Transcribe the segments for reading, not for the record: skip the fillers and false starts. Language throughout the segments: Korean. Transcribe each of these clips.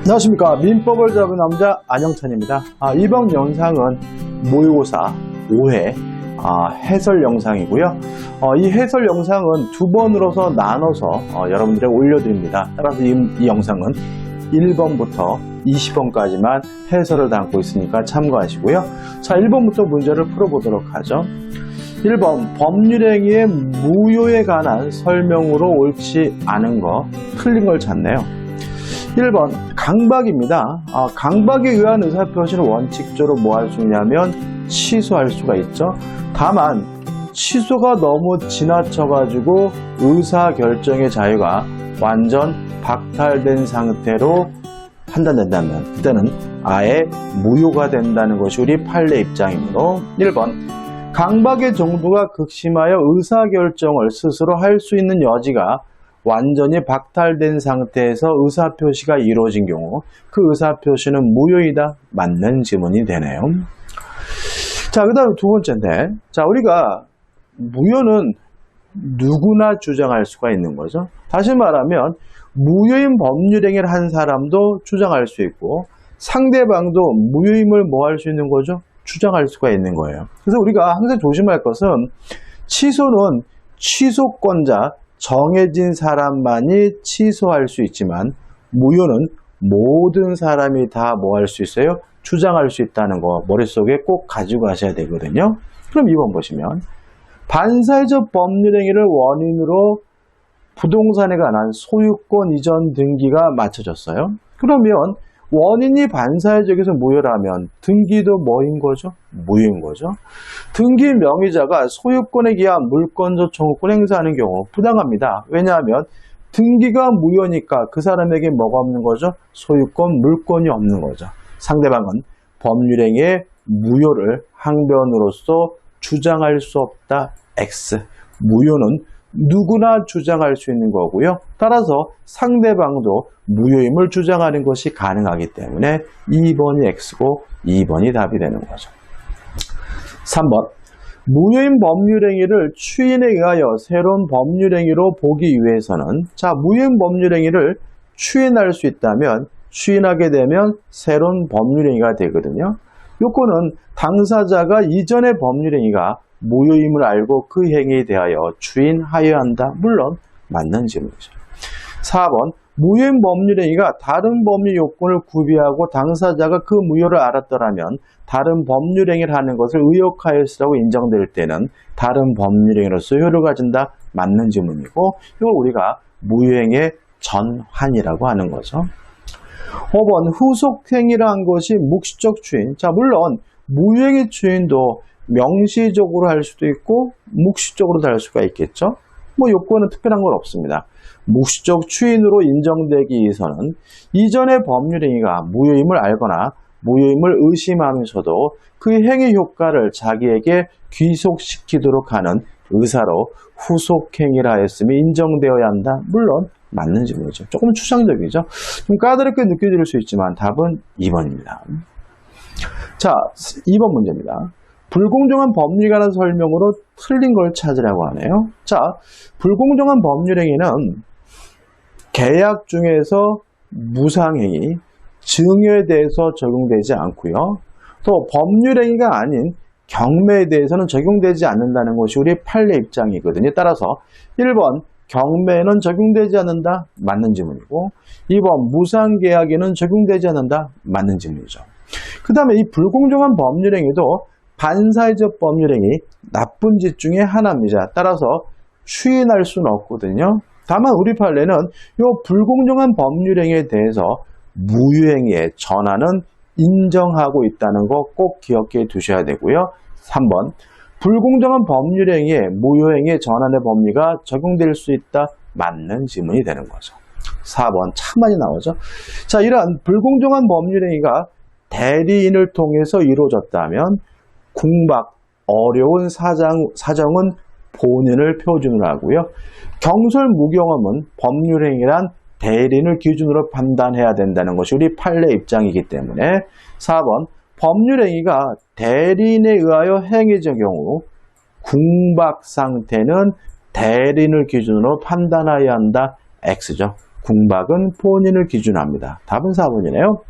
안녕하십니까. 민법을 잡은 남자 안영찬입니다. 이번 영상은 모의고사 5회 해설 영상이고요. 이 해설 영상은 두 번으로서 나눠서 여러분들에게 올려드립니다. 따라서 이 영상은 1번부터 20번까지만 해설을 담고 있으니까 참고하시고요. 자, 1번부터 문제를 풀어보도록 하죠. 1번, 법률행위의 무효에 관한 설명으로 옳지 않은 거, 틀린 걸 찾네요. 1번, 강박입니다. 강박에 의한 의사표시는 원칙적으로 뭐 할 수 있냐면 취소할 수가 있죠. 다만 취소가 너무 지나쳐가지고 의사결정의 자유가 완전 박탈된 상태로 판단된다면 그때는 아예 무효가 된다는 것이 우리 판례 입장이므로 1번, 강박의 정도가 극심하여 의사결정을 스스로 할 수 있는 여지가 완전히 박탈된 상태에서 의사표시가 이루어진 경우 그 의사표시는 무효이다. 맞는 지문이 되네요. 자, 그 다음 두 번째인데, 자, 우리가 무효는 누구나 주장할 수가 있는 거죠. 다시 말하면 무효인 법률행위를 한 사람도 주장할 수 있고 상대방도 무효임을 뭐 할 수 있는 거죠? 주장할 수가 있는 거예요. 그래서 우리가 항상 조심할 것은 취소는 취소권자 정해진 사람만이 취소할 수 있지만 무효는 모든 사람이 다 뭐 할 수 있어요? 주장할 수 있다는 거 머릿속에 꼭 가지고 가셔야 되거든요. 그럼 2번 보시면 반사회적 법률행위를 원인으로 부동산에 관한 소유권 이전 등기가 맞춰졌어요. 그러면 원인이 반사회적에서 무효라면 등기도 뭐인 거죠? 무효인 거죠. 등기 명의자가 소유권에 기한 물권적 청구권 행사하는 경우 부당합니다. 왜냐하면 등기가 무효니까 그 사람에게 뭐가 없는 거죠? 소유권, 물권이 없는 거죠. 상대방은 법률행위의 무효를 항변으로서 주장할 수 없다. X. 무효는 누구나 주장할 수 있는 거고요. 따라서 상대방도 무효임을 주장하는 것이 가능하기 때문에 2번이 X고 2번이 답이 되는 거죠. 3번. 무효인 법률행위를 추인에 의하여 새로운 법률행위로 보기 위해서는 무효인 법률행위를 추인할 수 있다면 추인하게 되면 새로운 법률행위가 되거든요. 요거는 당사자가 이전의 법률행위가 무효임을 알고 그 행위에 대하여 추인하여야 한다. 물론 맞는 질문이죠. 4번. 무효인 법률행위가 다른 법률 요건을 구비하고 당사자가 그 무효를 알았더라면 다른 법률행위를 하는 것을 의혹하였으라고 인정될 때는 다른 법률행위로서 효력을 가진다. 맞는 질문이고 이걸 우리가 무효행위의 전환이라고 하는 거죠. 5번. 후속행위라는 것이 묵시적 추인. 물론 무효행위 추인도 명시적으로 할 수도 있고 묵시적으로도 할 수가 있겠죠. 요건은 특별한 건 없습니다. 묵시적 추인으로 인정되기 위해서는 이전의 법률행위가 무효임을 알거나 무효임을 의심하면서도 그 행위 효과를 자기에게 귀속시키도록 하는 의사로 후속행위를 하였음이 인정되어야 한다. 물론 맞는 질문이죠. 조금 추상적이죠. 좀 까다롭게 느껴질 수 있지만 답은 2번입니다. 자, 2번 문제입니다. 불공정한 법률에 관한 설명으로 틀린 걸 찾으라고 하네요. 자, 불공정한 법률행위는 계약 중에서 무상행위, 증여에 대해서 적용되지 않고요. 또 법률행위가 아닌 경매에 대해서는 적용되지 않는다는 것이 우리 판례 입장이거든요. 따라서 1번 경매에는 적용되지 않는다. 맞는 질문이고 2번 무상계약에는 적용되지 않는다. 맞는 질문이죠. 그 다음에 이 불공정한 법률행위도 반사회적 법률행위, 나쁜 짓 중에 하나입니다. 따라서 추인할 수는 없거든요. 다만 우리 판례는 이 불공정한 법률행위에 대해서 무효행위의 전환은 인정하고 있다는 거 꼭 기억해 두셔야 되고요. 3번. 불공정한 법률행위에 무효행위의 전환의 법리가 적용될 수 있다. 맞는 질문이 되는 거죠. 4번. 참 많이 나오죠. 자, 이러한 불공정한 법률행위가 대리인을 통해서 이루어졌다면 궁박, 어려운 사정은 본인을 표준으로 하고요. 경솔무경험은 법률행위란 대리인을 기준으로 판단해야 된다는 것이 우리 판례 입장이기 때문에 4번 법률행위가 대리인에 의하여 행해진 경우 궁박 상태는 대리인을 기준으로 판단해야 한다. X죠. 궁박은 본인을 기준으로 합니다. 답은 4번이네요.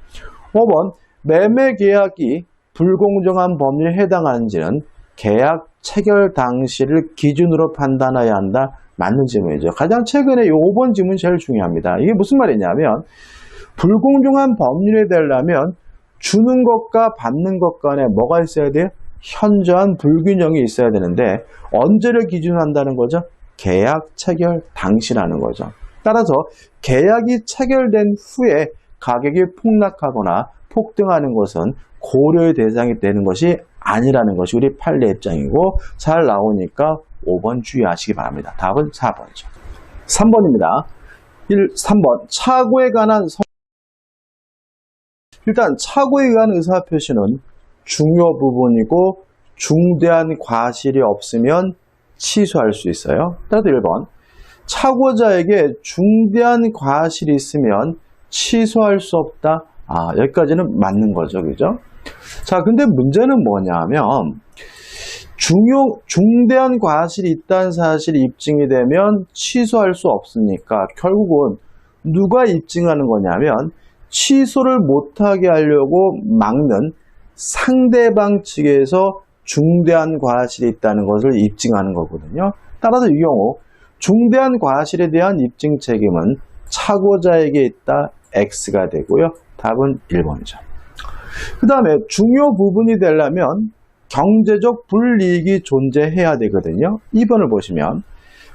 5번, 매매 계약이 불공정한 법률에 해당하는지는 계약 체결 당시를 기준으로 판단해야 한다. 맞는 질문이죠. 가장 최근에 이 5번 질문이 제일 중요합니다. 이게 무슨 말이냐면 불공정한 법률에 되려면 주는 것과 받는 것 간에 뭐가 있어야 돼요? 현저한 불균형이 있어야 되는데 언제를 기준으로 한다는 거죠? 계약 체결 당시라는 거죠. 따라서 계약이 체결된 후에 가격이 폭락하거나 폭등하는 것은 고려의 대상이 되는 것이 아니라는 것이 우리 판례 입장이고 잘 나오니까 5번 주의하시기 바랍니다. 답은 4번이죠. 3번입니다. 3번 착오에 관한 일단 착오에 의한 의사표시는 중요 부분이고 중대한 과실이 없으면 취소할 수 있어요. 따라서 1번 착오자에게 중대한 과실이 있으면 취소할 수 없다. 여기까지는 맞는 거죠. 그죠? 자, 근데 문제는 뭐냐면 중대한 과실이 있다는 사실이 입증이 되면 취소할 수 없으니까 결국은 누가 입증하는 거냐면 취소를 못하게 하려고 막는 상대방 측에서 중대한 과실이 있다는 것을 입증하는 거거든요. 따라서 이 경우 중대한 과실에 대한 입증 책임은 착오자에게 있다. X가 되고요. 답은 1번이죠. 그 다음에 중요 부분이 되려면 경제적 불이익이 존재해야 되거든요. 2번을 보시면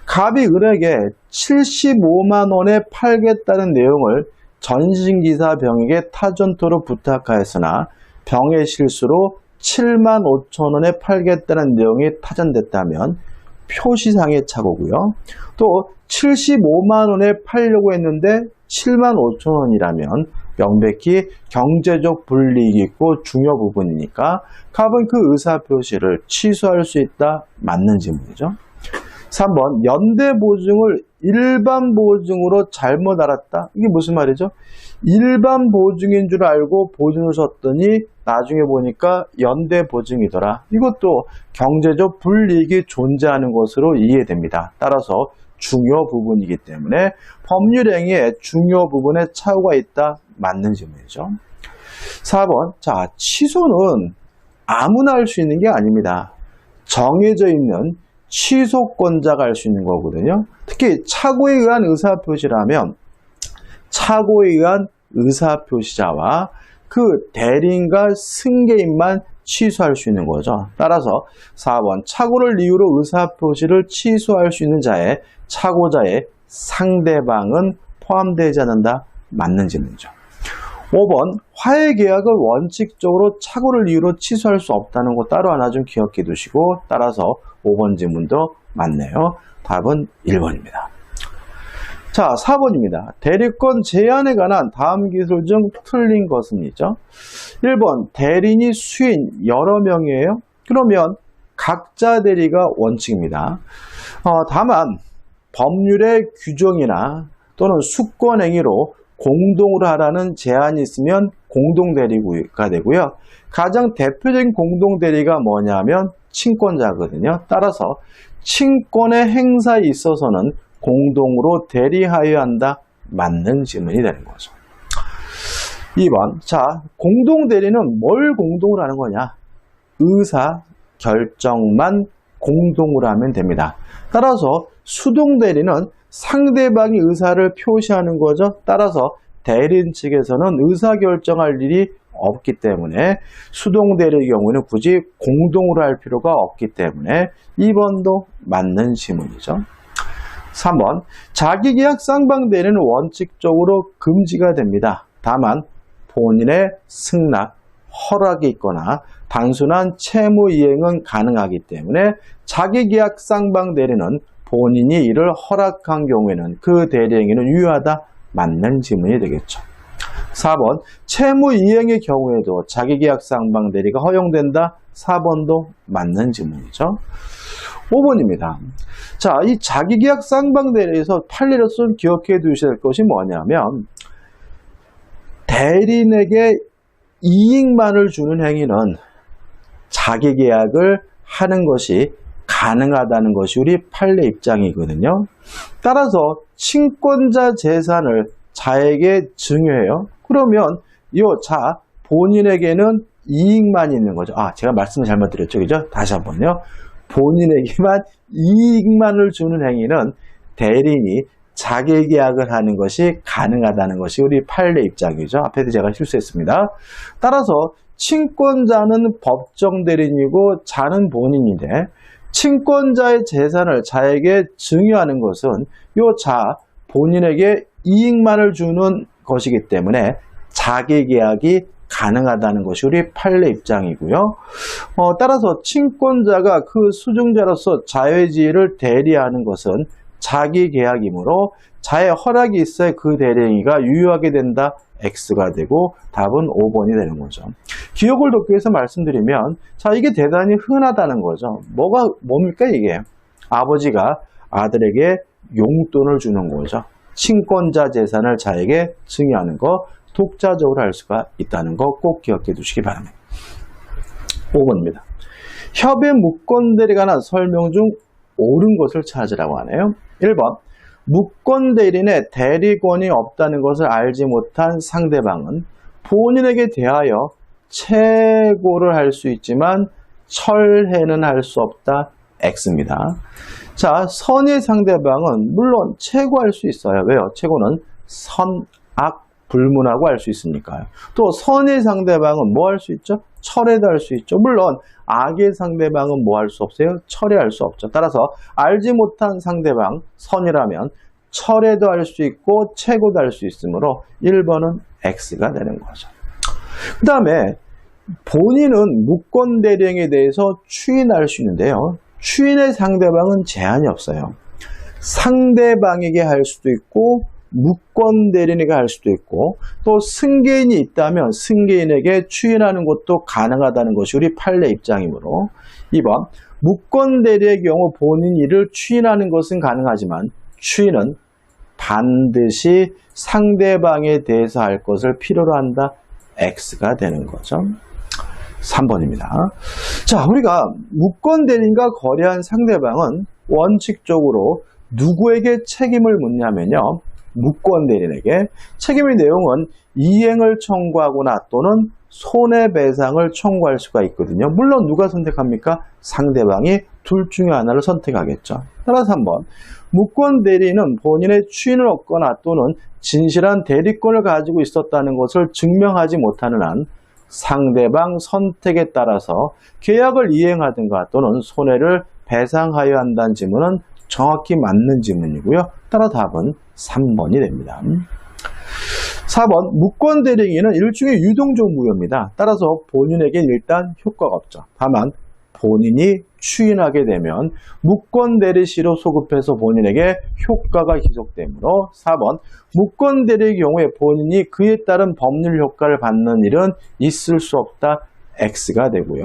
갑이 을에게 75만 원에 팔겠다는 내용을 전신기사 병에게 타전토로 부탁하였으나 병의 실수로 7만 5천 원에 팔겠다는 내용이 타전됐다면 표시상의 착오고요. 또 75만 원에 팔려고 했는데 7만 5천 원이라면 명백히 경제적 불이익이 있고 중요 부분이니까 갑은 그 의사표시를 취소할 수 있다. 맞는 질문이죠. 3번 연대 보증을 일반 보증으로 잘못 알았다. 이게 무슨 말이죠? 일반 보증인 줄 알고 보증을 썼더니 나중에 보니까 연대 보증이더라. 이것도 경제적 불이익이 존재하는 것으로 이해됩니다. 따라서 중요 부분이기 때문에 법률행위의 중요 부분에 착오가 있다. 맞는 질문이죠. 4번 자 취소는 아무나 할 수 있는 게 아닙니다. 정해져 있는 취소권자가 할 수 있는 거거든요. 특히 착오에 의한 의사표시라면 착오에 의한 의사표시자와 그 대리인과 승계인만 취소할 수 있는 거죠. 따라서 4번 착오를 이유로 의사표시를 취소할 수 있는 자의 착오자의 상대방은 포함되지 않는다. 맞는 질문이죠. 5번 화해계약을 원칙적으로 착오를 이유로 취소할 수 없다는 거 따로 하나 좀 기억해 두시고 따라서 5번 질문도 맞네요. 답은 1번입니다. 자, 4번입니다. 대리권 제한에 관한 다음 기술 중 틀린 것은이죠. 1번 대리인이 수인 여러 명이에요. 그러면 각자 대리가 원칙입니다. 다만 법률의 규정이나 또는 수권행위로 공동으로 하라는 제한이 있으면 공동대리가 되고요. 가장 대표적인 공동대리가 뭐냐면 친권자거든요. 따라서 친권의 행사에 있어서는 공동으로 대리하여야 한다. 맞는 질문이 되는 거죠. 2번 자 공동대리는 뭘 공동으로 하는 거냐? 의사 결정만 공동으로 하면 됩니다. 따라서 수동대리는 상대방이 의사를 표시하는 거죠. 따라서 대리인 측에서는 의사결정할 일이 없기 때문에 수동대리의 경우는 굳이 공동으로 할 필요가 없기 때문에 2번도 맞는 질문이죠. 3번 자기계약 쌍방대리는 원칙적으로 금지가 됩니다. 다만 본인의 승낙, 허락이 있거나 단순한 채무이행은 가능하기 때문에 자기계약 쌍방대리는 본인이 이를 허락한 경우에는 그 대리행위는 유효하다. 맞는 질문이 되겠죠. 4번 채무이행의 경우에도 자기계약 쌍방대리가 허용된다. 4번도 맞는 질문이죠. 5번입니다. 자, 이 자기계약 쌍방대리에서 판례로 좀 기억해 두셔야 될 것이 뭐냐면 대리인에게 이익만을 주는 행위는 자기계약을 하는 것이 가능하다는 것이 우리 판례 입장이거든요. 따라서 친권자 재산을 자에게 증여해요. 그러면 이 자 본인에게는 이익만 있는 거죠. 제가 말씀을 잘못 드렸죠. 그죠? 다시 한번요. 본인에게만 이익만을 주는 행위는 대리인이 자기계약을 하는 것이 가능하다는 것이 우리 판례 입장이죠. 앞에도 제가 실수했습니다. 따라서 친권자는 법정 대리인이고 자는 본인인데 친권자의 재산을 자에게 증여하는 것은 이 자 본인에게 이익만을 주는 것이기 때문에 자기계약이 가능하다는 것이 우리 판례 입장이고요. 따라서 친권자가 그 수증자로서 자의 지위를 대리하는 것은 자기 계약이므로 자의 허락이 있어야 그 대리행위가 유효하게 된다. X가 되고 답은 5번이 되는 거죠. 기억을 돕기 위해서 말씀드리면 자 이게 대단히 흔하다는 거죠. 뭡니까 이게? 아버지가 아들에게 용돈을 주는 거죠. 친권자 재산을 자에게 증여하는 거 독자적으로 할 수가 있다는 거 꼭 기억해 두시기 바랍니다. 5번입니다. 협의 무권대리에 관한 설명 중 옳은 것을 찾으라고 하네요. 1번 무권대리인의 대리권이 없다는 것을 알지 못한 상대방은 본인에게 대하여 채고를 할 수 있지만 철회는 할 수 없다. X입니다. 자, 선의 상대방은 물론 채고할 수 있어요. 왜요? 채고는 선, 악, 불문하고 할 수 있으니까요. 또 선의 상대방은 뭐 할 수 있죠? 철회도 할 수 있죠. 물론 악의 상대방은 뭐 할 수 없어요? 철회할 수 없죠. 따라서 알지 못한 상대방 선이라면 철회도 할 수 있고 채고도 할 수 있으므로 1번은 X가 되는 거죠. 그 다음에 본인은 무권대리행에 대해서 추인할 수 있는데요. 추인의 상대방은 제한이 없어요. 상대방에게 할 수도 있고 무권대리인에게 할 수도 있고 또 승계인이 있다면 승계인에게 추인하는 것도 가능하다는 것이 우리 판례 입장이므로 2번 무권대리의 경우 본인 일을 추인하는 것은 가능하지만 추인은 반드시 상대방에 대해서 할 것을 필요로 한다. X가 되는 거죠. 3번입니다. 자, 우리가 무권대리인과 거래한 상대방은 원칙적으로 누구에게 책임을 묻냐면요. 무권대리인에게 책임의 내용은 이행을 청구하거나 또는 손해배상을 청구할 수가 있거든요. 물론 누가 선택합니까? 상대방이 둘 중에 하나를 선택하겠죠. 따라서 한번 무권대리인은 본인의 추인을 얻거나 또는 진실한 대리권을 가지고 있었다는 것을 증명하지 못하는 한 상대방 선택에 따라서 계약을 이행하든가 또는 손해를 배상하여야 한다는 지문은 정확히 맞는 지문이고요. 따라 답은 3번이 됩니다. 4번 무권대리인은 일종의 유동적 무효입니다. 따라서 본인에겐 일단 효과가 없죠. 다만 본인이 추인하게 되면 무권대리시로 소급해서 본인에게 효과가 기속되므로 4번 무권대리의 경우에 본인이 그에 따른 법률 효과를 받는 일은 있을 수 없다. X가 되고요.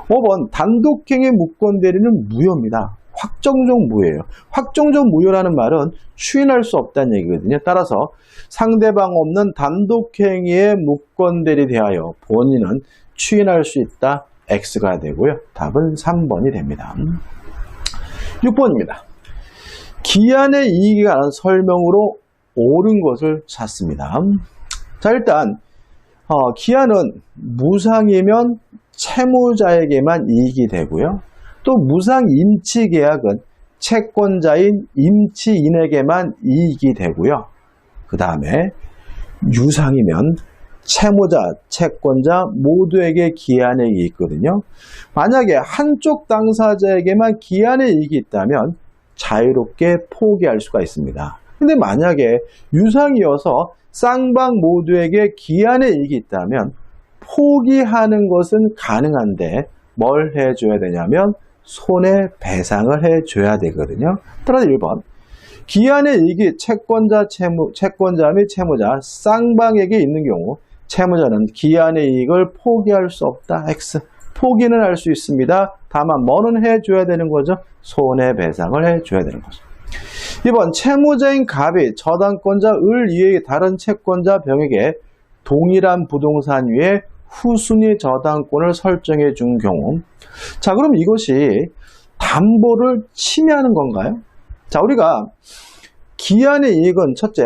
5번 단독행위 무권대리는 무효입니다. 확정적 무효예요. 확정적 무효라는 말은 추인할 수 없다는 얘기거든요. 따라서 상대방 없는 단독행위에 무권대리 대하여 본인은 추인할 수 있다. X가 되고요. 답은 3번이 됩니다. 6번입니다. 기한의 이익에 관한 설명으로 옳은 것을 찾습니다. 자, 일단 기한은 무상이면 채무자에게만 이익이 되고요. 또 무상 임치 계약은 채권자인 임치인에게만 이익이 되고요. 그 다음에 유상이면 채무자, 채권자 모두에게 기한의 이익이 있거든요. 만약에 한쪽 당사자에게만 기한의 이익이 있다면 자유롭게 포기할 수가 있습니다. 근데 만약에 유상이어서 쌍방 모두에게 기한의 이익이 있다면 포기하는 것은 가능한데 뭘 해줘야 되냐면 손해배상을 해줘야 되거든요. 따라서 1번 기한의 이익이 채권자 및 채무자 쌍방에게 있는 경우 채무자는 기한의 이익을 포기할 수 없다. X. 포기는 할 수 있습니다. 다만 뭐는 해줘야 되는 거죠? 손해배상을 해줘야 되는 거죠. 2번 채무자인 갑이 저당권자 을 이외의 다른 채권자 병에게 동일한 부동산 위에 후순위 저당권을 설정해 준 경우 자 그럼 이것이 담보를 침해하는 건가요? 자, 우리가 기한의 이익은 첫째,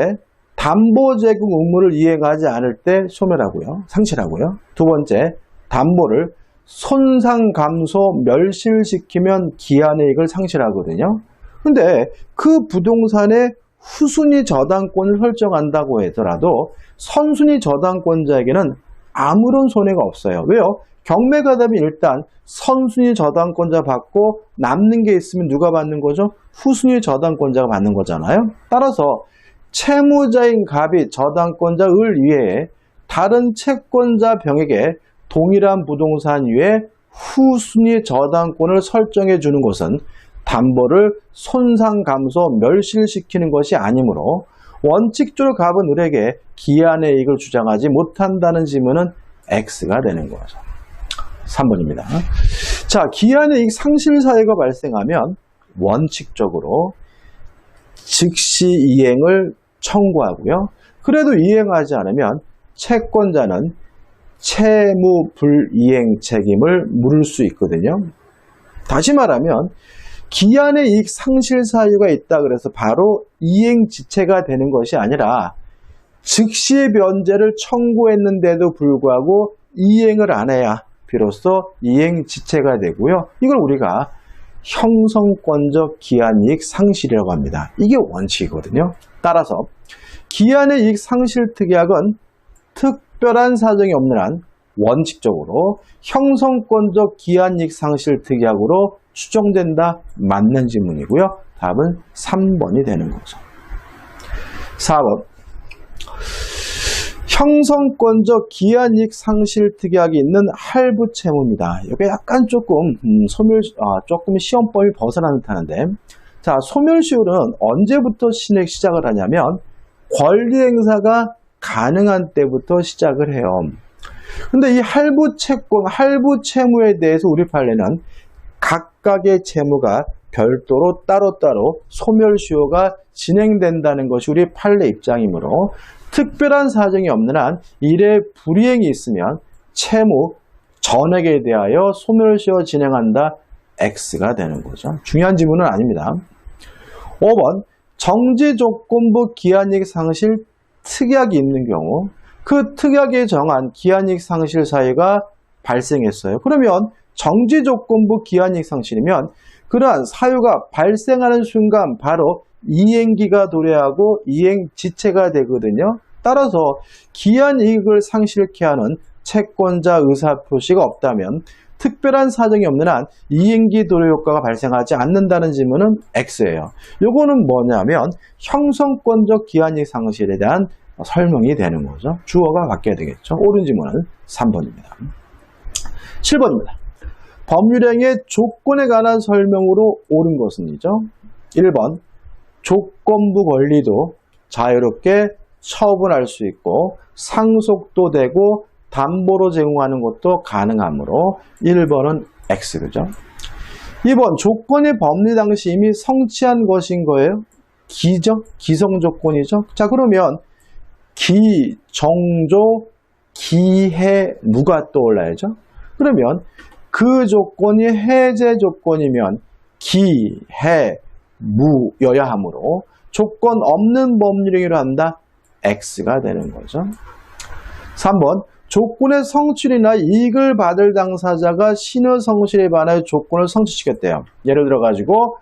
담보 제공 의무를 이행하지 않을 때 소멸하고요. 상실하고요. 두 번째, 담보를 손상 감소 멸실시키면 기한의 이익을 상실하거든요. 근데 그 부동산의 후순위 저당권을 설정한다고 하더라도 선순위 저당권자에게는 아무런 손해가 없어요. 왜요? 경매가담이 일단 선순위 저당권자 받고 남는 게 있으면 누가 받는 거죠? 후순위 저당권자가 받는 거잖아요. 따라서 채무자인 갑이 저당권자 을 위에 다른 채권자 병에게 동일한 부동산 위에 후순위 저당권을 설정해 주는 것은 담보를 손상 감소 멸실시키는 것이 아니므로 원칙적으로 갑은 을에게 기한의 이익을 주장하지 못한다는 지문은 X가 되는 거죠. 3번입니다. 자, 기한의 이익 상실 사유가 발생하면 원칙적으로 즉시 이행을 청구하고요. 그래도 이행하지 않으면 채권자는 채무 불이행 책임을 물을 수 있거든요. 다시 말하면 기한의 이익 상실 사유가 있다 그래서 바로 이행 지체가 되는 것이 아니라 즉시 변제를 청구했는데도 불구하고 이행을 안 해야 비로소 이행 지체가 되고요. 이걸 우리가 형성권적 기한이익 상실이라고 합니다. 이게 원칙이거든요. 따라서 기한의 이익 상실 특약은 특별한 사정이 없는 한 원칙적으로 형성권적 기한이익 상실 특약으로 추정된다. 맞는 질문이고요. 답은 3번이 되는 거죠. 4번. 형성권적 기한이익 상실 특약이 있는 할부 채무입니다. 이게 약간 조금 조금 시험법이 벗어나는 듯한데, 자, 소멸시효는 언제부터 시작을 하냐면 권리 행사가 가능한 때부터 시작을 해요. 근데 이 할부 채권, 할부 채무에 대해서 우리 판례는 각각의 채무가 별도로 따로따로 소멸시효가 진행된다는 것이 우리 판례 입장이므로 특별한 사정이 없는 한 일의 불이행이 있으면 채무 전액에 대하여 소멸시효 진행한다. X가 되는 거죠. 중요한 지문은 아닙니다. 5번 정지조건부 기한이익 상실 특약이 있는 경우 그 특약에 정한 기한이익 상실 사유가 발생했어요. 그러면 정지조건부 기한이익 상실이면 그러한 사유가 발생하는 순간 바로 이행기가 도래하고 이행 지체가 되거든요. 따라서 기한이익을 상실케 하는 채권자 의사표시가 없다면 특별한 사정이 없는 한 이행기 도래 효과가 발생하지 않는다는 질문은 X예요. 요거는 뭐냐면 형성권적 기한이익 상실에 대한 설명이 되는 거죠. 주어가 바뀌어야 되겠죠. 옳은 질문은 3번입니다. 7번입니다. 법률행위의 조건에 관한 설명으로 옳은 것은이죠. 1번 조건부 권리도 자유롭게 처분할 수 있고 상속도 되고 담보로 제공하는 것도 가능하므로 1번은 X, 그죠? 2번 조건이 법리 당시 이미 성취한 것인 거예요. 기죠? 기성 조건이죠. 자, 그러면 기, 정조, 기해, 무가 떠올라야죠. 그러면 그 조건이 해제 조건이면 기, 해, 무여야 하므로 조건 없는 법률행위를 한다. X가 되는 거죠. 3번 조건의 성취나 이익을 받을 당사자가 신의 성실에 반하여 조건을 성취시켰대요. 예를 들어 가지고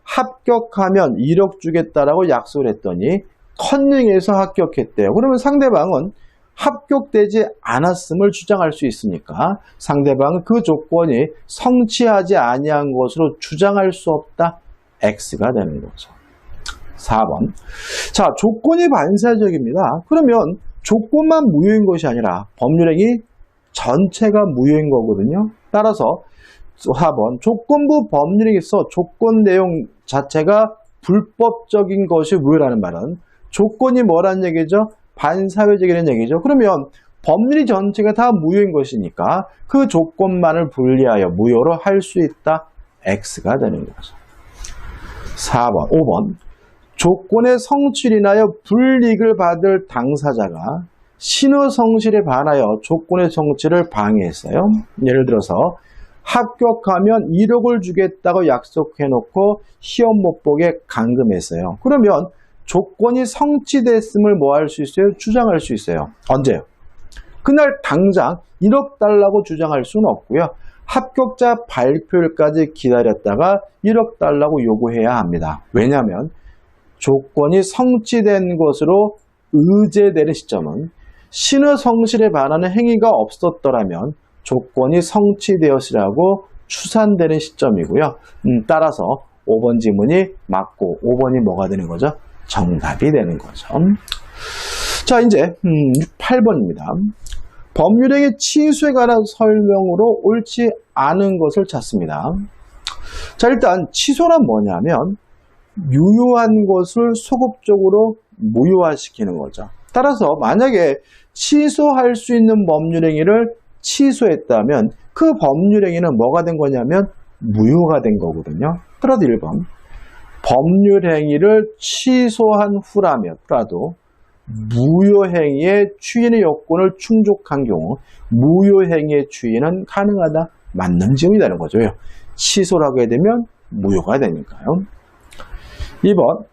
합격하면 1억 주겠다라고 약속을 했더니 컨닝해서 합격했대요. 그러면 상대방은 합격되지 않았음을 주장할 수 있으니까 상대방은 그 조건이 성취하지 아니한 것으로 주장할 수 없다. X가 되는 거죠. 4번. 자, 조건이 반사적입니다. 그러면 조건만 무효인 것이 아니라 법률행위 전체가 무효인 거거든요. 따라서 4번. 조건부 법률행위에서 조건 내용 자체가 불법적인 것이 무효라는 말은 조건이 뭐라는 얘기죠? 반사회적이라는 얘기죠. 그러면 법률이 전체가 다 무효인 것이니까 그 조건만을 분리하여 무효로 할 수 있다. X가 되는 거죠. 4번, 5번. 조건의 성취를 인하여 불이익을 받을 당사자가 신의 성실에 반하여 조건의 성취를 방해했어요. 예를 들어서 합격하면 1억을 주겠다고 약속해놓고 시험 못 보게 감금했어요. 그러면 조건이 성취됐음을 뭐 할 수 있어요? 주장할 수 있어요. 언제요? 그날 당장 1억 달라고 주장할 수는 없고요. 합격자 발표일까지 기다렸다가 1억 달라고 요구해야 합니다. 왜냐하면 조건이 성취된 것으로 의제되는 시점은 신의 성실에 반하는 행위가 없었더라면 조건이 성취되었으라고 추산되는 시점이고요. 따라서 5번 지문이 맞고 5번이 뭐가 되는 거죠? 정답이 되는 거죠. 자, 이제 8번입니다. 법률행위 취소에 관한 설명으로 옳지 않은 것을 찾습니다. 자, 일단 취소란 뭐냐면 유효한 것을 소급적으로 무효화시키는 거죠. 따라서 만약에 취소할 수 있는 법률행위를 취소했다면 그 법률행위는 뭐가 된 거냐면 무효가 된 거거든요. 따라서 1번 법률행위를 취소한 후라도 무효행위의 추인의 요건을 충족한 경우 무효행위의 추인은 가능하다. 맞는 지문이 되는 거죠. 취소를 하게 되면 무효가 되니까요. 2번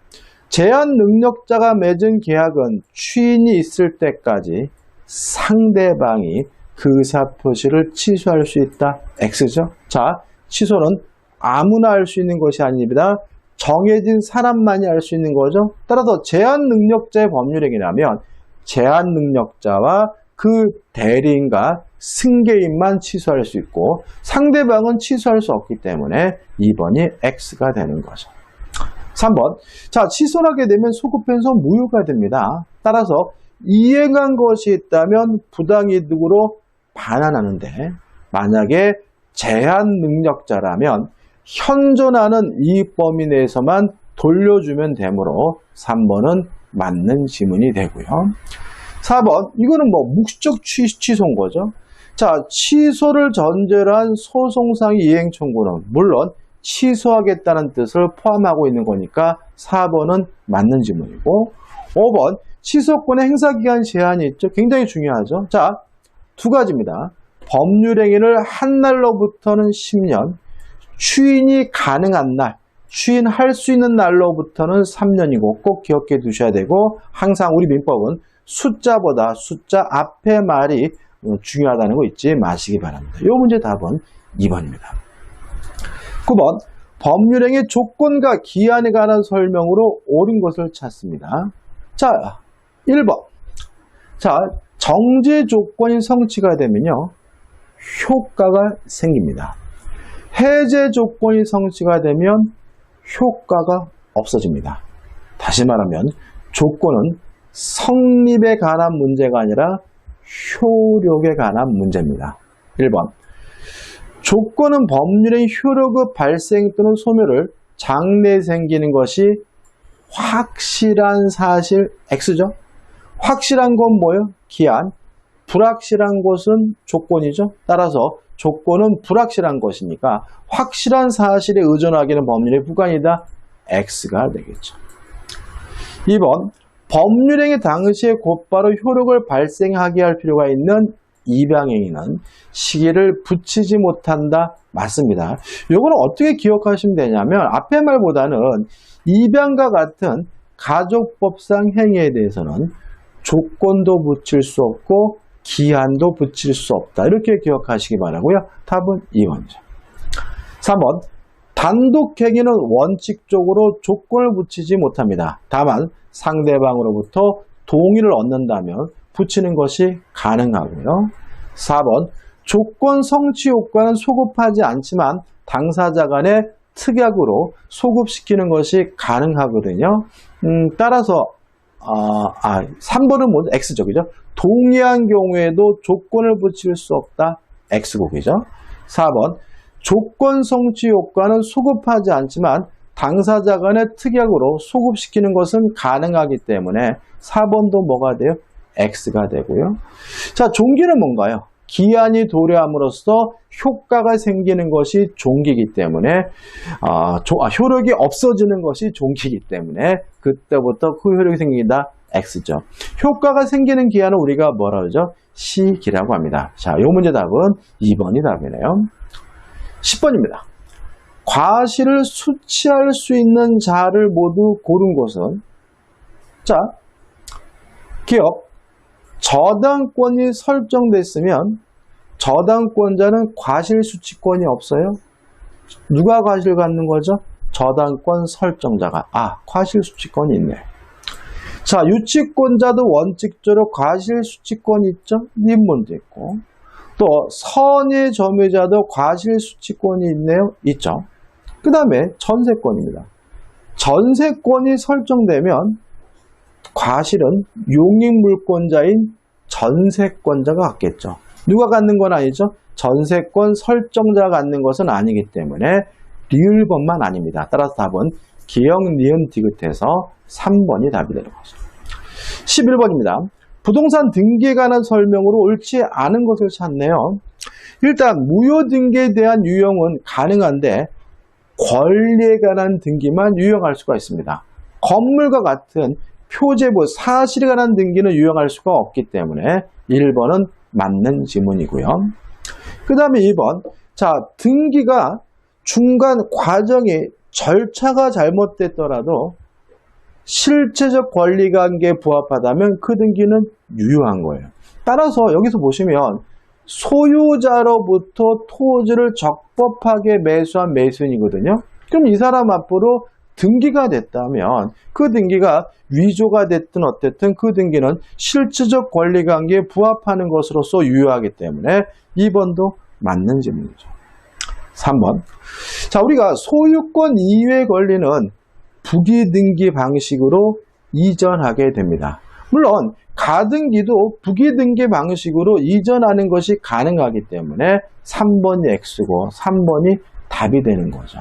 제한 능력자가 맺은 계약은 추인이 있을 때까지 상대방이 그 의사표시를 취소할 수 있다. X죠. 자, 취소는 아무나 할 수 있는 것이 아닙니다. 정해진 사람만이 할 수 있는 거죠. 따라서 제한 능력자의 법률행위라면 제한 능력자와 그 대리인과 승계인만 취소할 수 있고 상대방은 취소할 수 없기 때문에 2번이 X가 되는 거죠. 3번 자, 취소를 하게 되면 소급해서 무효가 됩니다. 따라서 이행한 것이 있다면 부당이득으로 반환하는데 만약에 제한 능력자라면 현존하는 이익 범위 내에서만 돌려주면 되므로 3번은 맞는 지문이 되고요. 4번 이거는 뭐 묵시적 취소인 거죠. 자, 취소를 전제로 한 소송상 이행 청구는 물론 취소하겠다는 뜻을 포함하고 있는 거니까 4번은 맞는 지문이고 5번 취소권의 행사기간 제한이 있죠. 굉장히 중요하죠. 자, 두 가지입니다. 법률행위를 한 날로부터는 10년, 추인이 가능한 날, 추인할 수 있는 날로부터는 3년이고 꼭 기억해 두셔야 되고 항상 우리 민법은 숫자보다 숫자 앞에 말이 중요하다는 거 잊지 마시기 바랍니다. 이 문제 답은 2번입니다. 9번 법률행위 조건과 기한에 관한 설명으로 옳은 것을 찾습니다. 자, 1번 자, 정지 조건이 성취가 되면요 효과가 생깁니다. 해제 조건이 성취가 되면 효과가 없어집니다. 다시 말하면 조건은 성립에 관한 문제가 아니라 효력에 관한 문제입니다. 1번 조건은 법률의 효력의 발생 또는 소멸을 장래에 생기는 것이 확실한 사실 X죠. 확실한 건 뭐예요? 기한. 불확실한 것은 조건이죠. 따라서 조건은 불확실한 것이니까 확실한 사실에 의존하기는 법률의 부관이다. X가 되겠죠. 2번 법률행위 당시에 곧바로 효력을 발생하게 할 필요가 있는 입양행위는 시기를 붙이지 못한다. 맞습니다. 이거는 어떻게 기억하시면 되냐면 앞의 말보다는 입양과 같은 가족법상 행위에 대해서는 조건도 붙일 수 없고 기한도 붙일 수 없다. 이렇게 기억하시기 바라고요. 답은 2번이죠. 3번 단독행위는 원칙적으로 조건을 붙이지 못합니다. 다만 상대방으로부터 동의를 얻는다면 붙이는 것이 가능하고요. 4번 조건 성취 효과는 소급하지 않지만 당사자 간의 특약으로 소급시키는 것이 가능하거든요. 따라서 3번은 뭐죠? X죠. 그죠? 동의한 경우에도 조건을 붙일 수 없다. X곡이죠. 4번 조건 성취 효과는 소급하지 않지만 당사자 간의 특약으로 소급시키는 것은 가능하기 때문에 4번도 뭐가 돼요? X가 되고요. 자, 종기는 뭔가요? 기한이 도래함으로써 효과가 생기는 것이 종기이기 때문에 효력이 없어지는 것이 종기이기 때문에 그때부터 그 효력이 생긴다. X죠. 효과가 생기는 기한은 우리가 뭐라 그러죠? 시기라고 합니다. 자, 이 문제 답은 2번이 답이네요. 10번입니다. 과실을 수취할 수 있는 자를 모두 고른 것은 자, 기억, 저당권이 설정됐으면 저당권자는 과실 수취권이 없어요. 누가 과실을 갖는 거죠? 저당권 설정자가. 과실 수취권이 있네. 자, 유치권자도 원칙적으로 과실 수취권이 있죠? 님문도 있고. 또 선의 점유자도 과실 수취권이 있네요. 있죠. 그 다음에 전세권입니다. 전세권이 설정되면 과실은 용익물권자인 전세권자가 갖겠죠. 누가 갖는 건 아니죠? 전세권 설정자가 갖는 것은 아니기 때문에 리을번만 아닙니다. 따라서 답은 기역, 니은, 디귿해서 3번이 답이 되는 거죠. 11번입니다. 부동산 등기에 관한 설명으로 옳지 않은 것을 찾네요. 일단 무효 등기에 대한 유형은 가능한데 권리에 관한 등기만 유형할 수가 있습니다. 건물과 같은 표제부, 사실에 관한 등기는 유형할 수가 없기 때문에 1번은 맞는 지문이고요. 그 다음에 2번. 자, 등기가 중간 과정이 절차가 잘못됐더라도 실체적 권리관계에 부합하다면 그 등기는 유효한 거예요. 따라서 여기서 보시면 소유자로부터 토지를 적법하게 매수한 매수인이거든요. 그럼 이 사람 앞으로 등기가 됐다면 그 등기가 위조가 됐든 어쨌든 그 등기는 실체적 권리관계에 부합하는 것으로서 유효하기 때문에 2번도 맞는 질문이죠. 3번. 자, 우리가 소유권 이외의 권리는 부기등기 방식으로 이전하게 됩니다. 물론 가등기도 부기등기 방식으로 이전하는 것이 가능하기 때문에 3번이 X고 3번이 답이 되는 거죠.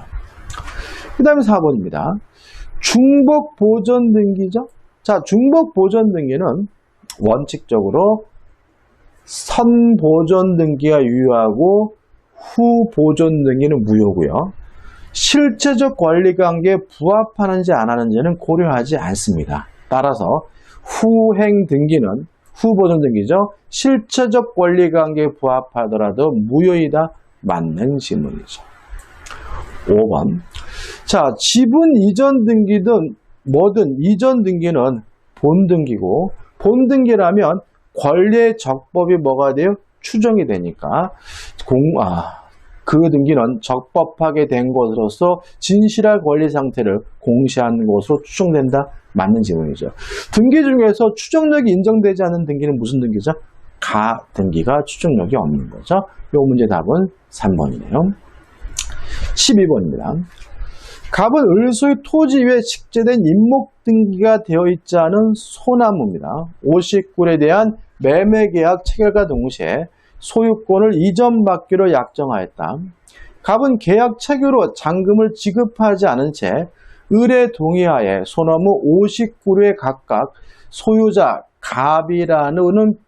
그 다음에 4번입니다. 중복보존등기죠. 자, 중복보존등기는 원칙적으로 선보존등기가 유효하고 후보존등기는 무효고요. 실체적 권리관계에 부합하는지 안 하는지는 고려하지 않습니다. 따라서 후행등기는 후보존등기죠. 실체적 권리관계에 부합하더라도 무효이다. 맞는 질문이죠. 5번. 자, 지분 이전 등기든 뭐든 이전 등기는 본등기고 본등기라면 권리의 적법이 뭐가 돼요? 추정이 되니까 그 등기는 적법하게 된 것으로서 진실한 권리 상태를 공시하는 것으로 추정된다. 맞는 질문이죠. 등기 중에서 추정력이 인정되지 않은 등기는 무슨 등기죠? 가등기가 추정력이 없는 거죠. 이 문제 답은 3번이네요. 12번입니다. 갑은 을소의 토지 위에 식재된 임목등기가 되어 있지 않은 소나무입니다. 50굴에 대한 매매계약 체결과 동시에 소유권을 이전받기로 약정하였다. 갑은 계약 체결 후 잔금을 지급하지 않은 채 을의 동의하에 소나무 50그루에 각각 소유자 갑이라는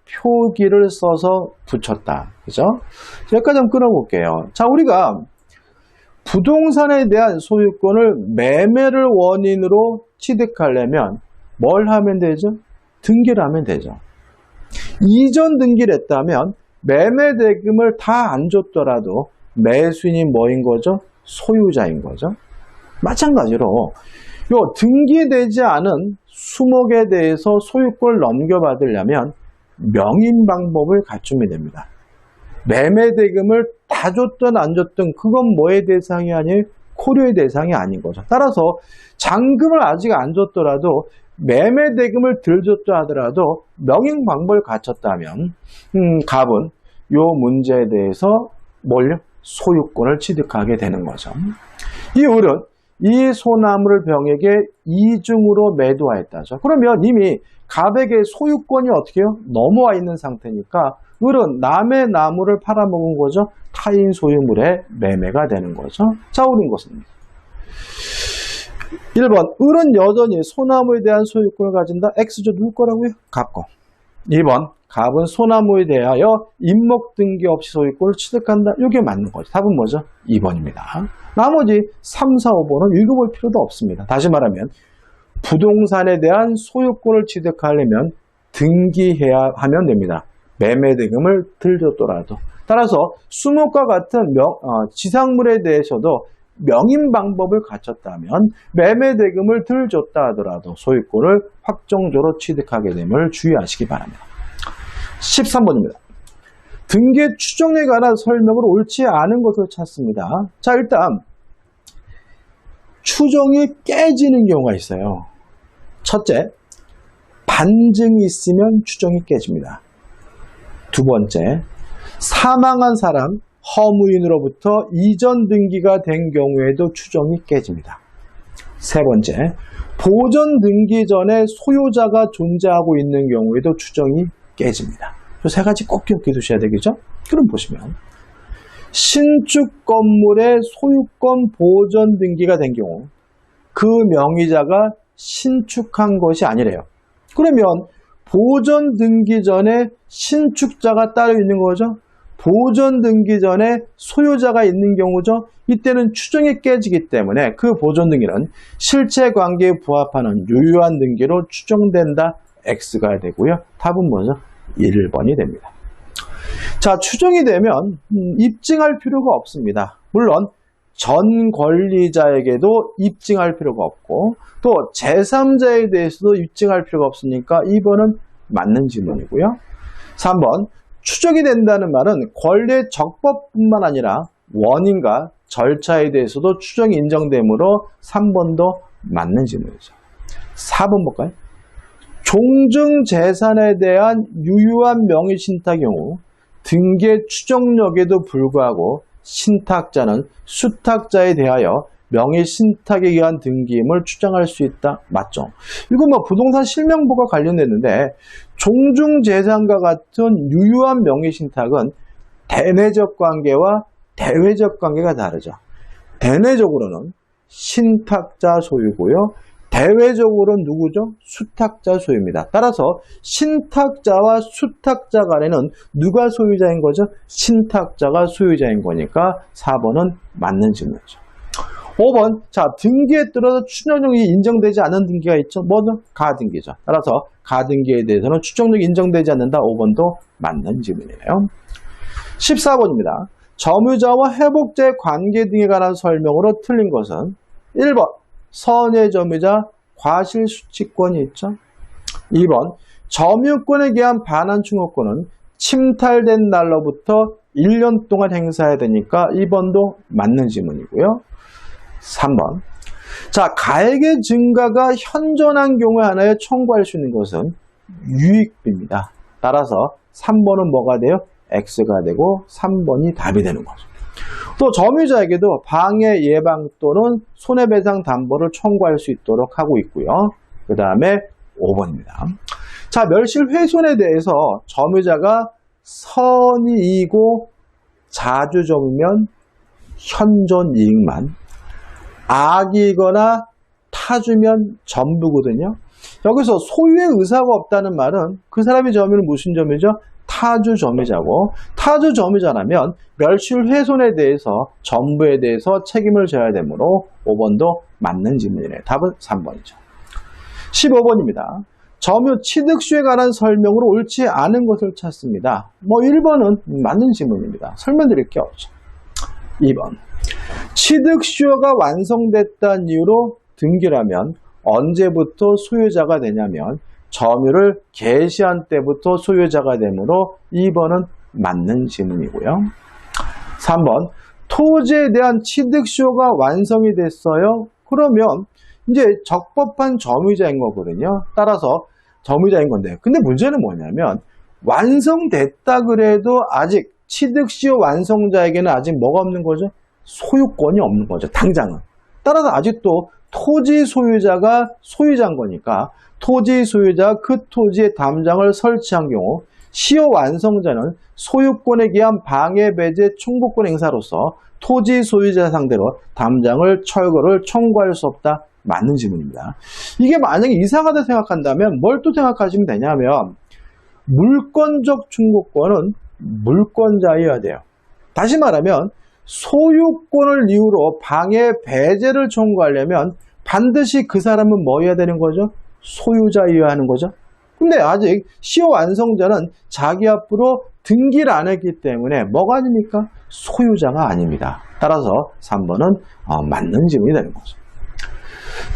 표기를 써서 붙였다. 그죠? 여기까지 한번 끊어볼게요. 자, 우리가 부동산에 대한 소유권을 매매를 원인으로 취득하려면 뭘 하면 되죠? 등기를 하면 되죠. 이전 등기를 했다면 매매 대금을 다 안 줬더라도 매수인이 뭐인 거죠? 소유자인 거죠. 마찬가지로 요 등기되지 않은 수목에 대해서 소유권을 넘겨받으려면 명인 방법을 갖추면 됩니다. 매매 대금을 다 줬든 안 줬든 그건 뭐의 대상이 아니에요? 고려의 대상이 아닌 거죠. 따라서 잔금을 아직 안 줬더라도 매매 대금을 덜 줬다 하더라도 명인 방법을 갖췄다면 갑은 요 문제에 대해서 뭘요? 소유권을 취득하게 되는 거죠. 이 을은 이 소나무를 병에게 이중으로 매도하였다죠. 그러면 이미 갑에게 소유권이 어떻게 해요? 넘어와 있는 상태니까 을은 남의 나무를 팔아먹은 거죠. 타인 소유물의 매매가 되는 거죠. 자, 옳은 것입니다. 1번, 을은 여전히 소나무에 대한 소유권을 가진다. X조 누구 거라고요? 갑 거. 2번, 갑은 소나무에 대하여 임목 등기 없이 소유권을 취득한다. 이게 맞는 거죠. 답은 뭐죠? 2번입니다. 나머지 3, 4, 5번은 읽어볼 필요도 없습니다. 다시 말하면 부동산에 대한 소유권을 취득하려면 등기해야 하면 됩니다. 매매 대금을 덜 줬더라도. 따라서 수목과 같은 지상물에 대해서도 명인 방법을 갖췄다면 매매 대금을 덜 줬다 하더라도 소유권을 확정적으로 취득하게 됨을 주의하시기 바랍니다. 13번입니다. 등기의 추정에 관한 설명으로 옳지 않은 것을 찾습니다. 자, 일단 추정이 깨지는 경우가 있어요. 첫째, 반증이 있으면 추정이 깨집니다. 두 번째, 사망한 사람, 허무인으로부터 이전 등기가 된 경우에도 추정이 깨집니다. 세 번째, 보전 등기 전에 소유자가 존재하고 있는 경우에도 추정이 깨집니다. 이 세 가지 꼭 기억해 두셔야 되겠죠? 그럼 보시면 신축 건물의 소유권 보전 등기가 된 경우 그 명의자가 신축한 것이 아니래요. 그러면 보전 등기 전에 신축자가 따로 있는 거죠. 보전 등기 전에 소유자가 있는 경우죠. 이때는 추정이 깨지기 때문에 그 보전 등기는 실체 관계에 부합하는 유효한 등기로 추정된다. X가 되고요. 답은 뭐죠? 1번이 됩니다. 자, 추정이 되면 입증할 필요가 없습니다. 물론 전 권리자에게도 입증할 필요가 없고 또 제3자에 대해서도 입증할 필요가 없으니까 2번은 맞는 질문이고요. 3번, 추정이 된다는 말은 권리의 적법뿐만 아니라 원인과 절차에 대해서도 추정이 인정되므로 3번도 맞는 질문이죠. 4번 볼까요? 종증재산에 대한 유효한 명의신탁 경우 등기의 추정력에도 불구하고 신탁자는 수탁자에 대하여 명의신탁에 의한 등기임을 추정할 수 있다. 맞죠? 이거 뭐 부동산 실명부가 관련됐는데 종중재산과 같은 유효한 명의신탁은 대내적 관계와 대외적 관계가 다르죠. 대내적으로는 신탁자 소유고요. 대외적으로는 누구죠? 수탁자 소유입니다. 따라서 신탁자와 수탁자 간에는 누가 소유자인 거죠? 신탁자가 소유자인 거니까 4번은 맞는 질문이죠. 5번, 자, 등기에 따라서 추정력이 인정되지 않은 등기가 있죠. 뭐죠? 가등기죠. 따라서 가등기에 대해서는 추정력이 인정되지 않는다. 5번도 맞는 질문이에요. 14번입니다. 점유자와 회복자의 관계 등에 관한 설명으로 틀린 것은 1번, 선의 점유자 과실수취권이 있죠. 2번, 점유권에 대한 반환 충고권은 침탈된 날로부터 1년 동안 행사해야 되니까 2번도 맞는 질문이고요. 3번, 자, 가액의 증가가 현존한 경우에 하나에 청구할 수 있는 것은 유익비입니다. 따라서 3번은 뭐가 돼요? X가 되고 3번이 답이 되는 거죠. 또 점유자에게도 방해 예방 또는 손해배상 담보를 청구할 수 있도록 하고 있고요. 그 다음에 5번입니다. 자, 멸실훼손에 대해서 점유자가 선이이고 자주점이면 현존 이익만, 악이거나 타주면 전부거든요. 여기서 소유의 의사가 없다는 말은 그 사람의 점유는 무슨 점이죠? 타주 점유자고, 타주 점유자라면 멸실훼손에 대해서 전부에 대해서 책임을 져야 되므로 5번도 맞는 질문이네요. 답은 3번이죠. 15번입니다. 점유 취득수에 관한 설명으로 옳지 않은 것을 찾습니다. 1번은 맞는 질문입니다. 설명드릴 게 없죠. 2번, 취득수요가 완성됐다는 이유로 등기라면 언제부터 소유자가 되냐면 점유를 개시한 때부터 소유자가 되므로 2번은 맞는 질문이고요. 3번, 토지에 대한 취득수요가 완성이 됐어요. 그러면 이제 적법한 점유자인 거거든요. 따라서 점유자인 건데, 근데 문제는 뭐냐면 완성됐다 그래도 아직 취득수요 완성자에게는 아직 뭐가 없는 거죠? 소유권이 없는 거죠. 당장은. 따라서 아직도 토지 소유자가 소유자인 거니까 토지 소유자가 그 토지에 담장을 설치한 경우 시효 완성자는 소유권에 의한 방해, 배제, 청구권 행사로서 토지 소유자 상대로 담장을 철거를 청구할 수 없다. 맞는 질문입니다. 이게 만약에 이상하다 생각한다면 뭘 또 생각하시면 되냐면 물권적 청구권은 물권자여야 돼요. 다시 말하면 소유권을 이유로 방해, 배제를 청구하려면 반드시 그 사람은 뭐 해야 되는 거죠? 소유자여야 하는 거죠. 근데 아직 시효 완성자는 자기 앞으로 등기를 안 했기 때문에 뭐가 아닙니까? 소유자가 아닙니다. 따라서 3번은 맞는 지문이 되는 거죠.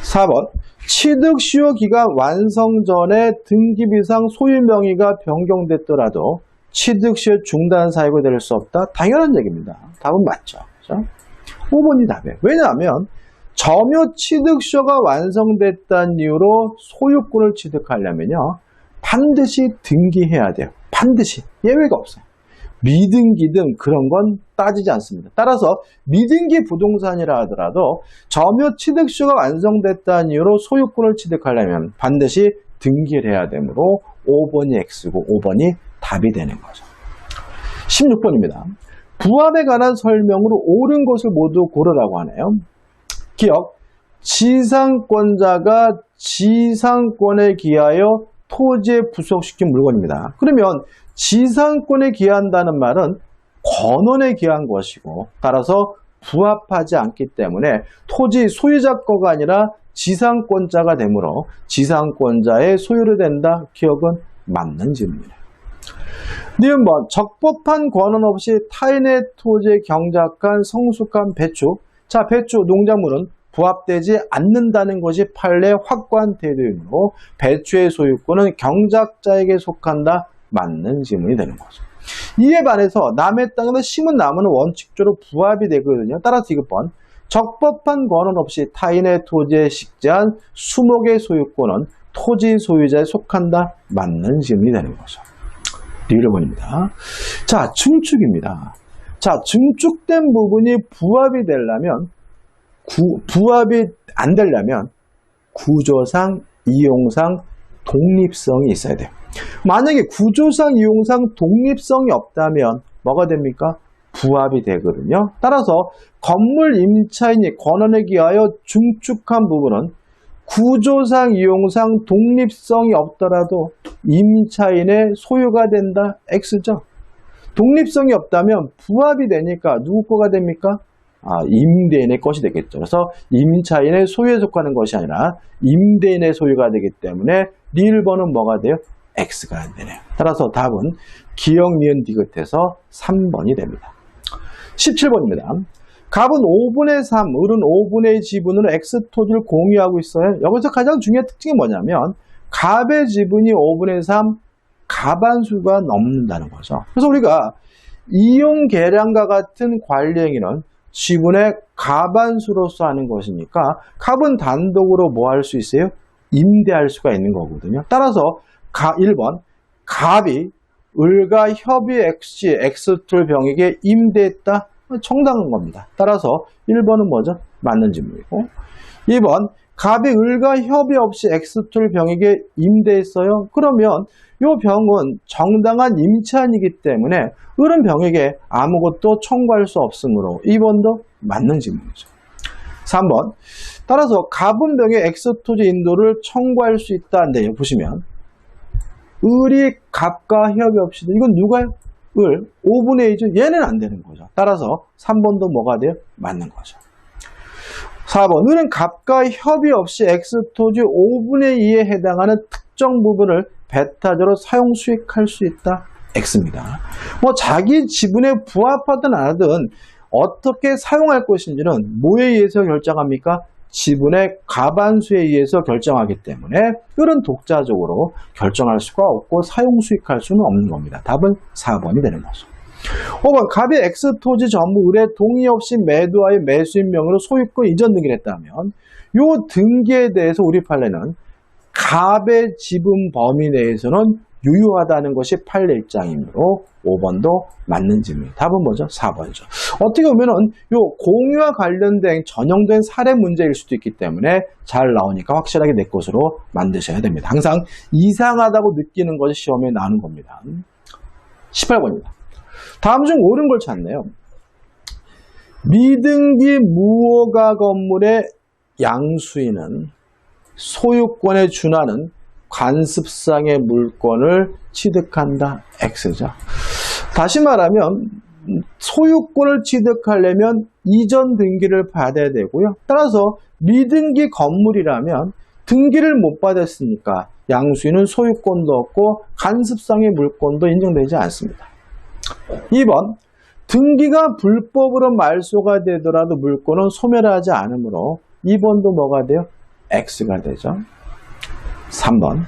4번 취득 시효 기간 완성 전에 등기비상 소유 명의가 변경됐더라도 취득 시효 중단 사유가 될 수 없다. 당연한 얘기입니다. 답은 맞죠. 그렇죠? 5번이 답이에요. 왜냐하면 점유 취득 시효가 완성됐다는 이유로 소유권을 취득하려면요. 반드시 등기해야 돼요. 반드시. 예외가 없어요. 미등기든 그런 건 따지지 않습니다. 따라서 미등기 부동산이라 하더라도 점유 취득 시효가 완성됐다는 이유로 소유권을 취득하려면 반드시 등기를 해야 되므로 5번이 X고 5번이 답이 되는 거죠. 16번입니다. 부합에 관한 설명으로 옳은 것을 모두 고르라고 하네요. 기억, 지상권자가 지상권에 기하여 토지에 부속시킨 물건입니다. 그러면 지상권에 기한다는 말은 권원에 기한 것이고 따라서 부합하지 않기 때문에 토지 소유자 거가 아니라 지상권자가 되므로 지상권자의 소유로 된다. 기억은 맞는 질문이에요. 니은 번 적법한 권한 없이 타인의 토지에 경작한 성숙한 배추. 자, 배추 농작물은 부합되지 않는다는 것이 판례의 확고한 태도이므로 배추의 소유권은 경작자에게 속한다. 맞는 지문이 되는 거죠. 이에 반해서 남의 땅에서 심은 나무는 원칙적으로 부합이 되거든요. 따라서 이번 적법한 권한 없이 타인의 토지에 식재한 수목의 소유권은 토지 소유자에 속한다. 맞는 지문이 되는 거죠. 1번입니다. 자, 증축입니다. 자, 증축된 부분이 부합이 되려면 부합이 안 되려면 구조상, 이용상 독립성이 있어야 돼요. 만약에 구조상, 이용상 독립성이 없다면 뭐가 됩니까? 부합이 되거든요. 따라서 건물 임차인이 권한에 기하여 증축한 부분은 구조상, 이용상 독립성이 없더라도 임차인의 소유가 된다. X죠. 독립성이 없다면 부합이 되니까 누구 거가 됩니까? 임대인의 것이 되겠죠. 그래서 임차인의 소유에 속하는 것이 아니라 임대인의 소유가 되기 때문에 1번은 뭐가 돼요? X가 되네요. 따라서 답은 기역, 니은, 디귿에서 3번이 됩니다. 17번입니다. 갑은 5분의 3, 을은 5분의 지분으로 X토지를 공유하고 있어요. 여기서 가장 중요한 특징이 뭐냐면 갑의 지분이 5분의 3, 갑한수가 넘는다는 거죠. 그래서 우리가 이용 계량과 같은 관리 행위는 지분의 갑한수로서 하는 것이니까 갑은 단독으로 뭐 할 수 있어요? 임대할 수가 있는 거거든요. 따라서 1번 갑이 을과 협의 X, X토지 병에게 임대했다. 정당한 겁니다. 따라서 1번은 뭐죠? 맞는 질문이고 2번 갑이 을과 협의 없이 X토지 병에게 임대했어요. 그러면 이 병은 정당한 임차인이기 때문에 을은 병에게 아무것도 청구할 수 없으므로 2번도 맞는 질문이죠. 3번 따라서 갑은 병에 X토지 인도를 청구할 수 있다는데요. 보시면 을이 갑과 협의 없이도 이건 누가요? 을 5분의 2죠. 얘는 안 되는 거죠. 따라서 3번도 뭐가 돼요? 맞는 거죠. 4번 을은 갑과 협의 없이 X토지 5분의 2에 해당하는 특정 부분을 배타적으로 사용 수익할 수 있다. X입니다. 뭐 자기 지분에 부합하든 안 하든 어떻게 사용할 것인지는 뭐에 의해서 결정합니까? 지분의 과반수에 의해서 결정하기 때문에 을은 독자적으로 결정할 수가 없고 사용 수익할 수는 없는 겁니다. 답은 4번이 되는 거죠. 5번 갑이 X토지 전부 을의 동의 없이 매도하여 매수인 명의로 소유권 이전 등기를 했다면 이 등기에 대해서 우리 판례는 갑의 지분 범위 내에서는 유효하다는 것이 판례 입장이므로 5번도 맞는 질문입니다. 답은 뭐죠? 4번이죠. 어떻게 보면은 요 공유와 관련된 전형된 사례 문제일 수도 있기 때문에 잘 나오니까 확실하게 내 것으로 만드셔야 됩니다. 항상 이상하다고 느끼는 것이 시험에 나오는 겁니다. 18번입니다. 다음 중 옳은 걸 찾네요. 미등기 무허가 건물의 양수인은 소유권에 준하는 관습상의 물건을 취득한다. X죠. 다시 말하면 소유권을 취득하려면 이전 등기를 받아야 되고요. 따라서 미등기 건물이라면 등기를 못 받았으니까 양수인은 소유권도 없고 관습상의 물건도 인정되지 않습니다. 2번, 등기가 불법으로 말소가 되더라도 물권은 소멸하지 않으므로 2번도 뭐가 돼요? X가 되죠. 3번,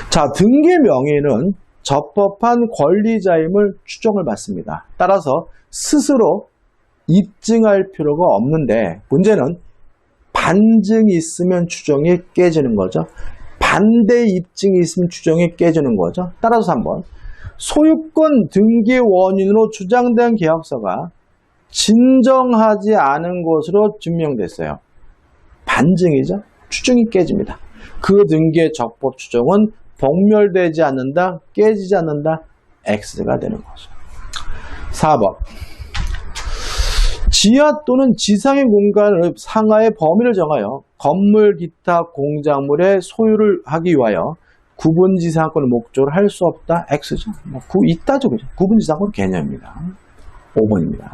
자, 등기 명의는 적법한 권리자임을 추정을 받습니다. 따라서 스스로 입증할 필요가 없는데 문제는 반증이 있으면 추정이 깨지는 거죠. 반대 입증이 있으면 추정이 깨지는 거죠. 따라서 3번, 소유권 등기 원인으로 주장된 계약서가 진정하지 않은 것으로 증명됐어요. 반증이죠. 추정이 깨집니다. 그 등기의 적법 추정은 봉멸되지 않는다, 깨지지 않는다, X가 되는 거죠. 4번, 지하 또는 지상의 공간을 상하의 범위를 정하여 건물, 기타, 공작물의 소유를 하기 위하여 구분지상권을 목적으로 할 수 없다, X죠. 있다죠, 그죠? 구분지상권 개념입니다. 5번입니다.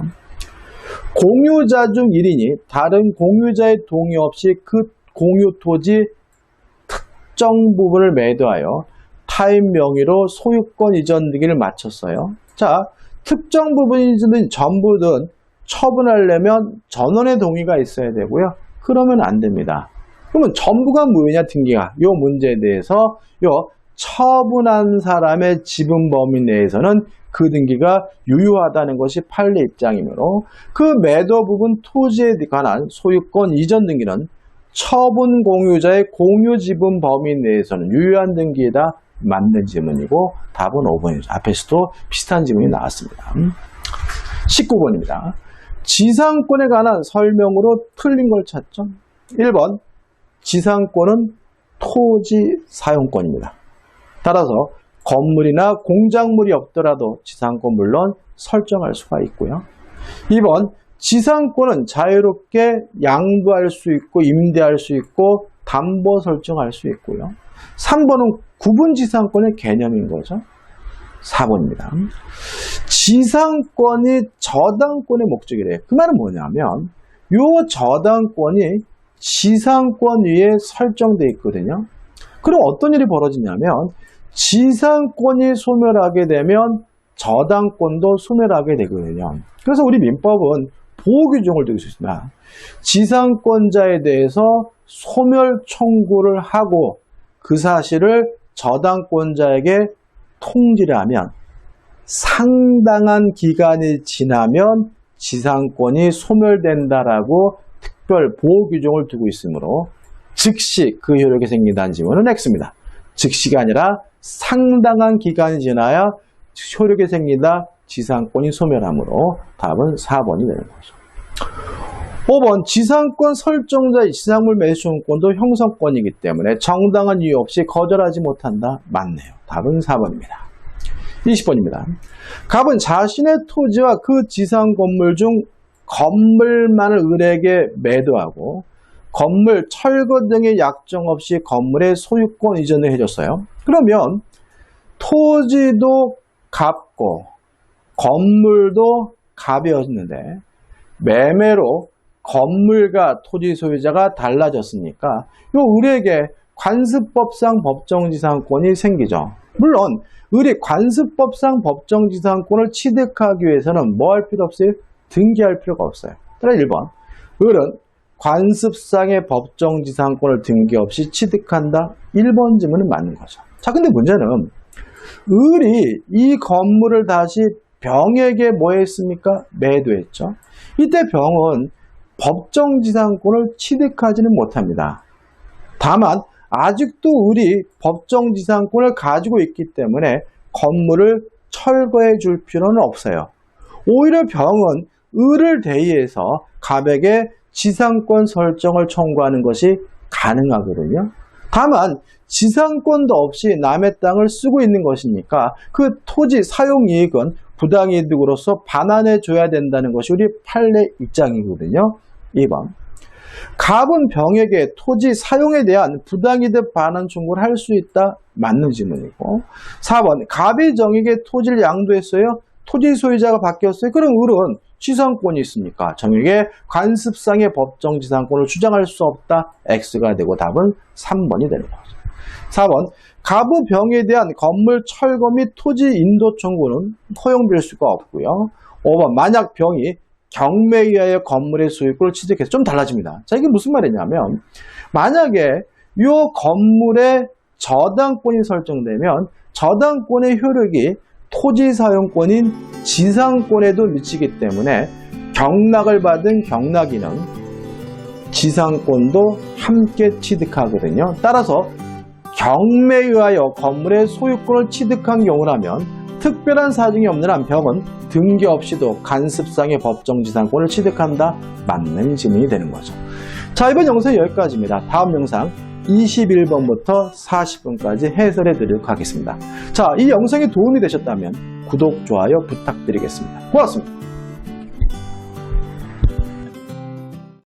공유자 중 1인이 다른 공유자의 동의 없이 그 공유 토지 특정 부분을 매도하여 타인 명의로 소유권 이전 등기를 마쳤어요. 자, 특정 부분이든 전부든 처분하려면 전원의 동의가 있어야 되고요. 그러면 안 됩니다. 그러면 전부가 뭐냐, 등기가. 이 문제에 대해서 처분한 사람의 지분 범위 내에서는 그 등기가 유효하다는 것이 판례 입장이므로 그 매도 부분 토지에 관한 소유권 이전 등기는 처분 공유자의 공유 지분 범위 내에서는 유효한 등기이다. 맞는 지문이고 답은 5번이죠. 앞에서도 비슷한 지문이 나왔습니다. 19번입니다. 지상권에 관한 설명으로 틀린 걸 찾죠. 1번, 지상권은 토지 사용권입니다. 따라서 건물이나 공작물이 없더라도 지상권 물론 설정할 수가 있고요. 2번, 지상권은 자유롭게 양도할 수 있고 임대할 수 있고 담보 설정할 수 있고요. 3번은 구분지상권의 개념인 거죠. 4번입니다. 지상권이 저당권의 목적이래요. 그 말은 뭐냐면 이 저당권이 지상권 위에 설정되어 있거든요. 그럼 어떤 일이 벌어지냐면 지상권이 소멸하게 되면 저당권도 소멸하게 되거든요. 그래서 우리 민법은 보호규정을 두고 있습니다. 지상권자에 대해서 소멸 청구를 하고 그 사실을 저당권자에게 통지를 하면 상당한 기간이 지나면 지상권이 소멸된다라고 특별 보호규정을 두고 있으므로 즉시 그 효력이 생긴다는 지문은 X입니다. 즉시가 아니라 상당한 기간이 지나야 효력이 생긴다, 지상권이 소멸하므로 답은 4번이 되는 거죠. 5번, 지상권 설정자의 지상물 매수권도 형성권이기 때문에 정당한 이유 없이 거절하지 못한다. 맞네요. 답은 4번입니다. 20번입니다. 갑은 자신의 토지와 그 지상 건물 중 건물만을 을에게 매도하고 건물, 철거 등의 약정 없이 건물의 소유권 이전을 해줬어요. 그러면 토지도 갑고 건물도 갑이었는데 매매로 건물과 토지 소유자가 달라졌으니까 이 을에게 관습법상 법정지상권이 생기죠. 물론 을이 관습법상 법정지상권을 취득하기 위해서는 뭐 할 필요 없어요? 등기할 필요가 없어요. 따라 1번, 을은 관습상의 법정지상권을 등기 없이 취득한다. 1번 지문은 맞는 거죠. 자, 근데 문제는 을이 이 건물을 다시 병에게 뭐 했습니까? 매도했죠. 이때 병은 법정지상권을 취득하지는 못합니다. 다만 아직도 을이 법정지상권을 가지고 있기 때문에 건물을 철거해 줄 필요는 없어요. 오히려 병은 을을 대의해서 갑에게 지상권 설정을 청구하는 것이 가능하거든요. 다만 지상권도 없이 남의 땅을 쓰고 있는 것이니까 그 토지 사용이익은 부당이득으로서 반환해 줘야 된다는 것이 우리 판례 입장이거든요. 2번, 갑은 병에게 토지 사용에 대한 부당이득 반환 청구를 할 수 있다. 맞는 질문이고, 4번, 갑이 정에게 토지를 양도했어요. 토지 소유자가 바뀌었어요. 그럼 을은 지상권이 있으니까 정에게 관습상의 법정지상권을 주장할 수 없다. X가 되고 답은 3번이 되는 거죠. 4번 가부병에 대한 건물 철거 및 토지 인도 청구는 허용될 수가 없고요. 5번 만약 병이 경매에 의하여 건물의 소유권을 취득해서 좀 달라집니다. 자, 이게 무슨 말이냐면 만약에 이 건물의 저당권이 설정되면 저당권의 효력이 토지 사용권인 지상권에도 미치기 때문에 경락을 받은 경락인은 지상권도 함께 취득하거든요. 따라서 경매에 의하여 건물의 소유권을 취득한 경우라면 특별한 사정이 없는 한 병은 등기 없이도 간습상의 법정지상권을 취득한다. 맞는 질문이 되는 거죠. 자, 이번 영상 여기까지입니다. 다음 영상 21번부터 40번까지 해설해 드리도록 하겠습니다. 자, 이 영상이 도움이 되셨다면 구독, 좋아요 부탁드리겠습니다. 고맙습니다.